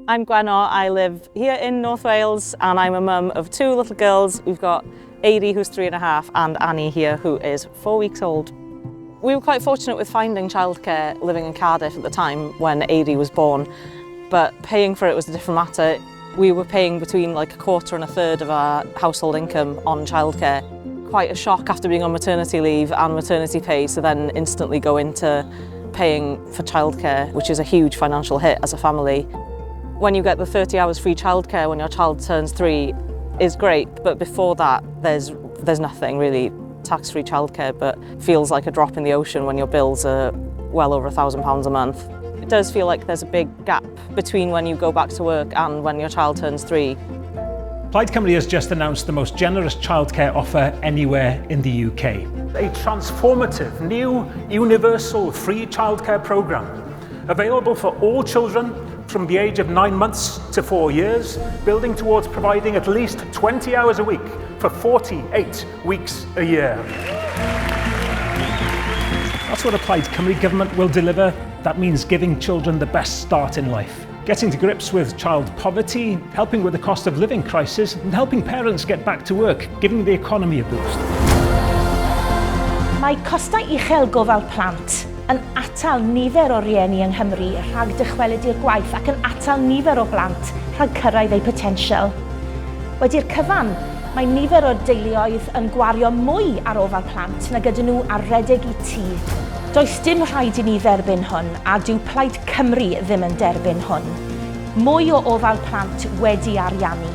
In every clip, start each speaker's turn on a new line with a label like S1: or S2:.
S1: I'm Gwenno, I live here in North Wales and I'm a mum of 2 little girls. We've got Adie, who's 3.5, and Annie here, who is 4 weeks old. We were quite fortunate with finding childcare living in Cardiff at the time when Adie was born, but paying for it was a different matter. We were paying between like 1/4 and 1/3 of our household income on childcare. Quite a shock after being on maternity leave and maternity pay to then instantly go into paying for childcare, which is a huge financial hit as a family. When you get the 30 hours free childcare when your child turns 3 is great, but before that there's nothing really. Tax-free childcare, but feels like a drop in the ocean when your bills are well over £1,000 a month. It does feel like there's a big gap between when you go back to work and when your child turns 3.
S2: Plaid Cymru has just announced the most generous childcare offer anywhere in the UK. A transformative, new, universal free childcare programme, available for all children from the age of 9 months to 4 years, building towards providing at least 20 hours a week for 48 weeks a year. That's what a Plaid Cymru government will deliver. That means giving children the best start in life, getting to grips with child poverty, helping with the cost of living crisis, and helping parents get back to work, giving the economy a boost.
S3: Mae costau uchel gofal plant yn atal nifer o rieni yng Nghymru rhag dychwelyd i'r gwaith ac yn atal nifer o blant rhag cyrraedd eu potensial. Wedi'r cyfan, mae nifer o teuluoedd yn gwario mwy ar ofal plant nag ydyn nhw ar redeg I tŷ. Does dim rhaid I ni dderbyn hwn, a dyw Plaid Cymru ddim yn derbyn hwn. Mwy o ofal plant wedi ariannu.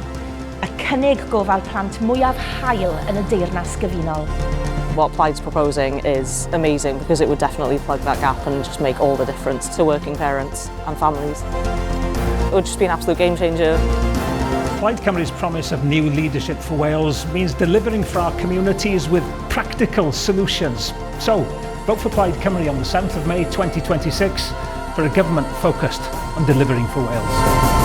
S3: Y cynnig gofal plant mwyaf hael yn y deyrnas gyfunol.
S1: What Plaid's proposing is amazing because it would definitely plug that gap and just make all the difference to working parents and families. It would just be an absolute game changer.
S2: Plaid Cymru's promise of new leadership for Wales means delivering for our communities with practical solutions. So, vote for Plaid Cymru on the 7th of May 2026 for a government focused on delivering for Wales.